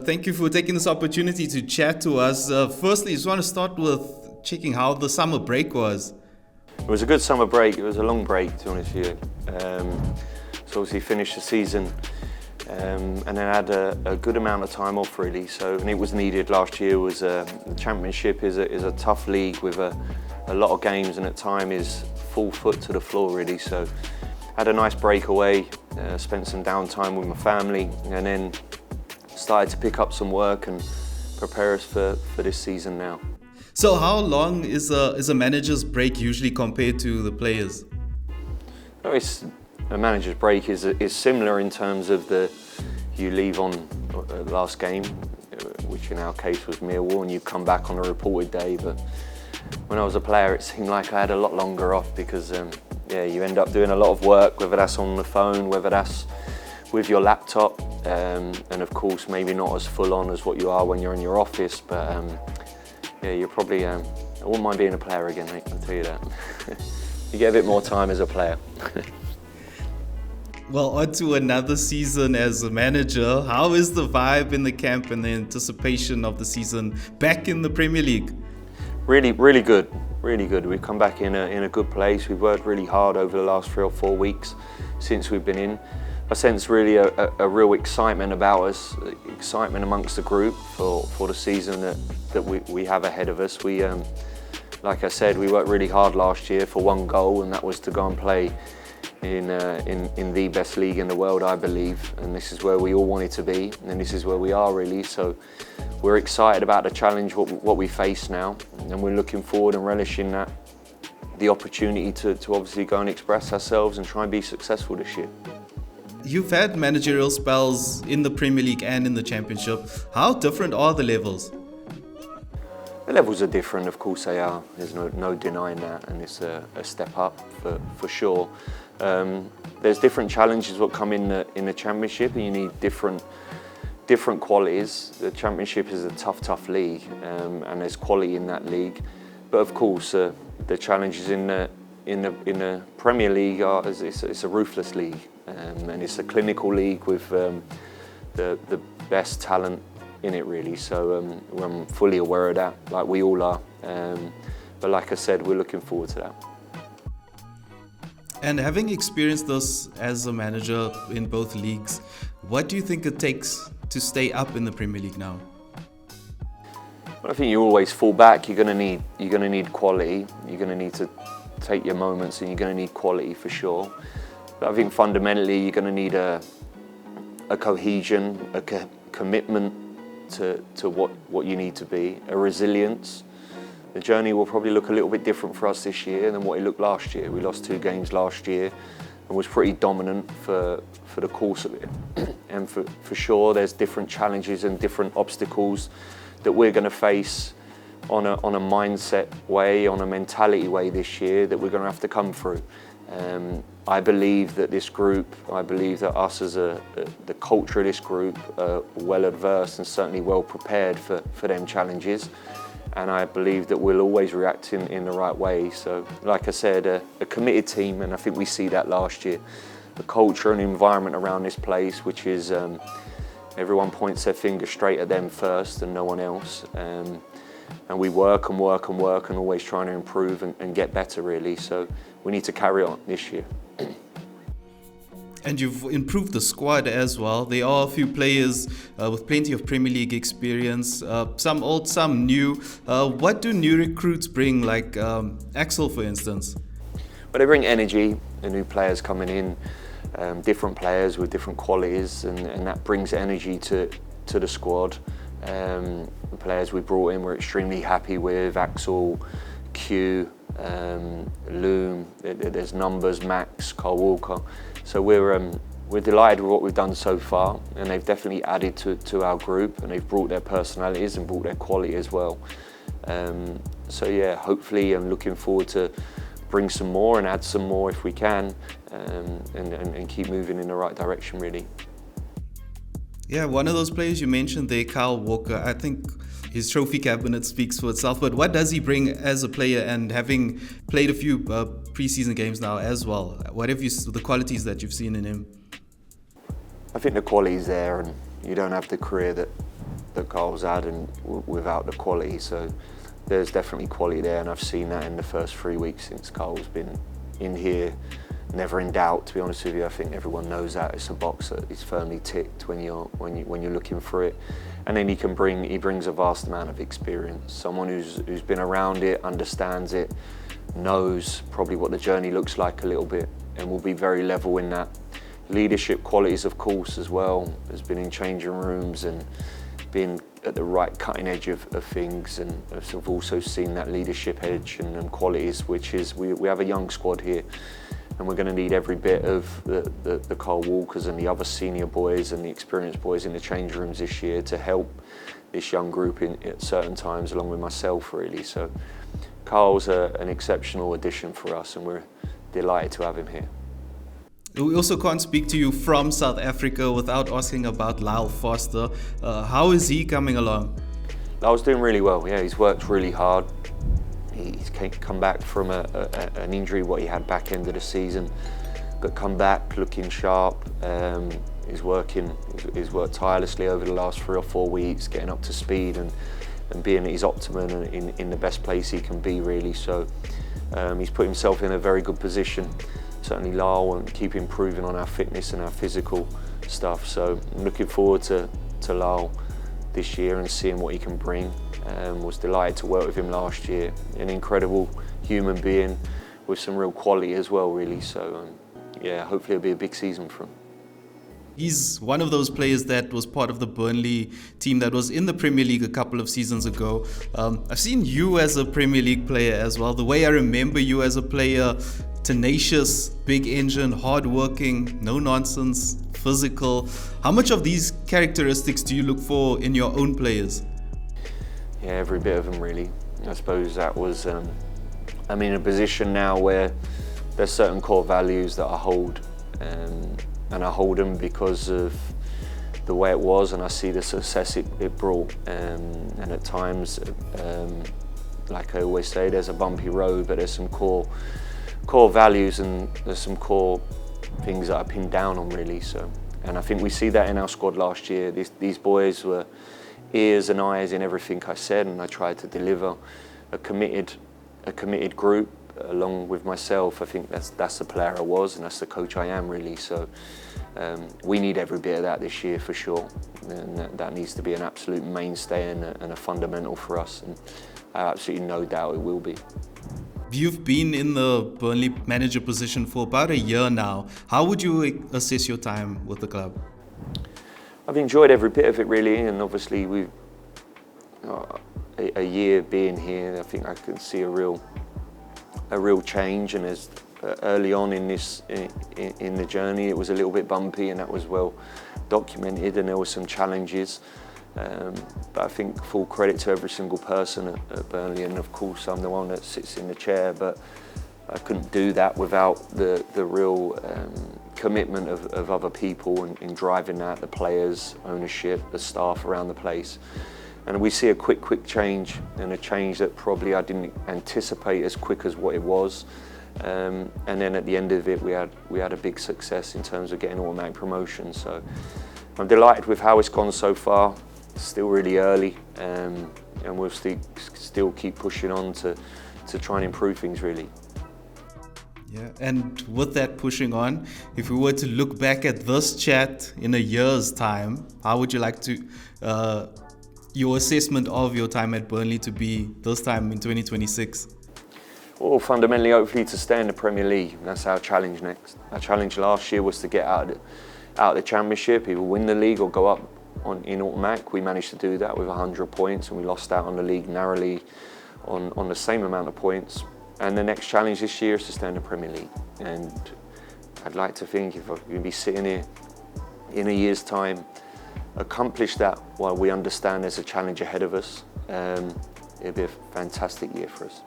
Thank you for taking this opportunity to chat to us. Firstly, I just want to start with checking how the summer break was. It was a good summer break. It was a long break, to be honest with you. So obviously finished the season and then had a good amount of time off really. And it was needed. Last year was the Championship is a tough league with a lot of games, and at time is full foot to the floor really. So had a nice breakaway, spent some downtime with my family, and then started to pick up some work and prepare us for this season now. So how long is a manager's break usually compared to the players? A manager's break is similar in terms of you leave on last game, which in our case was Millwall, and you come back on a reported day. But when I was a player, it seemed like I had a lot longer off because you end up doing a lot of work, whether that's on the phone, whether that's with your laptop, and of course maybe not as full on as what you are when you're in your office. But you're probably, I wouldn't mind being a player again, mate, I'll tell you that. You get a bit more time as a player. Well, on to another season as a manager. How is the vibe in the camp and the anticipation of the season back in the Premier League? Really, really good. Really good. We've come back in a good place. We've worked really hard over the last 3 or 4 weeks since we've been in. I sense really a real excitement about us, excitement amongst the group for the season that we have ahead of us. We, like I said, we worked really hard last year for one goal, and that was to go and play in the best league in the world, I believe. And this is where we all wanted to be, and this is where we are really. So we're excited about the challenge, what we face now, and we're looking forward and relishing the opportunity to obviously go and express ourselves and try and be successful this year. You've had managerial spells in the Premier League and in the Championship. How different are the levels? The levels are different, of course they are. There's no denying that, and it's a step up for sure. There's different challenges that come in the Championship, and you need different qualities. The Championship is a tough league, and there's quality in that league. But of course, the challenges in the Premier League it's a ruthless league, and it's a clinical league with the best talent in it really. So I'm fully aware of that, like we all are. But like I said, we're looking forward to that. And having experienced this as a manager in both leagues, what do you think it takes to stay up in the Premier League now? Well, I think you always fall back. You're going to need quality. You're going to need to take your moments, and you're going to need quality for sure. But I think fundamentally you're going to need a cohesion, a commitment to what you need to be, a resilience. The journey will probably look a little bit different for us this year than what it looked last year. We lost 2 games last year and was pretty dominant for the course of it. And for sure there's different challenges and different obstacles that we're going to face on a mindset way, on a mentality way this year that we're going to have to come through. I believe that this group, I believe that us as the culture of this group are well adversed and certainly well prepared for them challenges. And I believe that we'll always react in the right way. So, like I said, a committed team, and I think we see that last year. The culture and environment around this place, which is everyone points their finger straight at them first and no one else. And we work and work and work and always trying to improve and get better really. So we need to carry on this year. And you've improved the squad as well. There are a few players with plenty of Premier League experience, some old, some new. What do new recruits bring, like Axel, for instance? Well, they bring energy, the new players coming in, different players with different qualities, and that brings energy to the squad. The players we brought in we're extremely happy with, Axel, Q, Loom, there's numbers, Max, Carl Walker. So we're delighted with what we've done so far, and they've definitely added to our group, and they've brought their personalities and brought their quality as well. So yeah, hopefully I'm looking forward to bring some more and add some more if we can, and keep moving in the right direction really. Yeah, one of those players you mentioned there, Kyle Walker, I think his trophy cabinet speaks for itself, but what does he bring as a player, and having played a few pre-season games now as well, what have the qualities that you've seen in him? I think the quality's there, and you don't have the career that Carl's had and without the quality. So there's definitely quality there, and I've seen that in the first 3 weeks since Carl's been in here. Never in doubt, to be honest with you. I think everyone knows that it's a box that is firmly ticked when you're looking for it. And then he brings a vast amount of experience. Someone who's been around it, understands it, knows probably what the journey looks like a little bit, and will be very level in that. Leadership qualities, of course, as well. Has been in changing rooms and been at the right cutting edge of things, and I've also seen that leadership edge and qualities, which is we have a young squad here, and we're going to need every bit of the Carl Walkers and the other senior boys and the experienced boys in the change rooms this year to help this young group at certain times, along with myself, really. So Carl's an exceptional addition for us, and we're delighted to have him here. We also can't speak to you from South Africa without asking about Lyle Foster. How is he coming along? Lyle's doing really well. Yeah, he's worked really hard. He's come back from an injury, what he had back end of the season, but come back looking sharp. He's worked tirelessly over the last 3 or 4 weeks, getting up to speed and being at his optimum and in the best place he can be, really. So he's put himself in a very good position. Certainly Lyle, and keep improving on our fitness and our physical stuff. So I'm looking forward to Lyle this year and seeing what he can bring. Was delighted to work with him last year. An incredible human being with some real quality as well, really. So yeah, hopefully it'll be a big season for him. He's one of those players that was part of the Burnley team that was in the Premier League a couple of seasons ago. I've seen you as a Premier League player as well. The way I remember you as a player, tenacious, big engine, hardworking, no nonsense, physical. How much of these characteristics do you look for in your own players? Yeah, every bit of them, really. I suppose that was, I'm in a position now where there's certain core values that I hold, and I hold them because of the way it was, and I see the success it brought. And at times, like I always say, there's a bumpy road, but there's some core values and there's some core things that I pinned down on, really. So, and I think we see that in our squad last year. These boys were ears and eyes in everything I said, and I tried to deliver a committed group along with myself. I think that's the player I was, and that's the coach I am, really. So we need every bit of that this year for sure, and that needs to be an absolute mainstay and a fundamental for us, and I have absolutely no doubt it will be. You've been in the Burnley manager position for about a year now. How would you assess your time with the club? I've enjoyed every bit of it, really, and obviously we've a year being here, I think I can see a real change. And as early on in the journey, it was a little bit bumpy, and that was well documented, and there were some challenges. But I think full credit to every single person at Burnley, and of course I'm the one that sits in the chair, but I couldn't do that without the real commitment of other people in driving that, the players, ownership, the staff around the place. And we see a quick change, and a change that probably I didn't anticipate as quick as what it was. And then at the end of it, we had a big success in terms of getting automatic promotion. So I'm delighted with how it's gone so far. It's still really early, and we'll still keep pushing on to try and improve things, really. Yeah, and with that pushing on, if we were to look back at this chat in a year's time, how would you like to your assessment of your time at Burnley to be this time in 2026? Well, fundamentally, hopefully to stay in the Premier League. That's our challenge next. Our challenge last year was to get out of the Championship, either win the league or go up in automatic. We managed to do that with 100 points, and we lost out on the league narrowly on the same amount of points. And the next challenge this year is to stay in the Premier League. And I'd like to think if I could be sitting here in a year's time, accomplish that while we understand there's a challenge ahead of us, it'd be a fantastic year for us.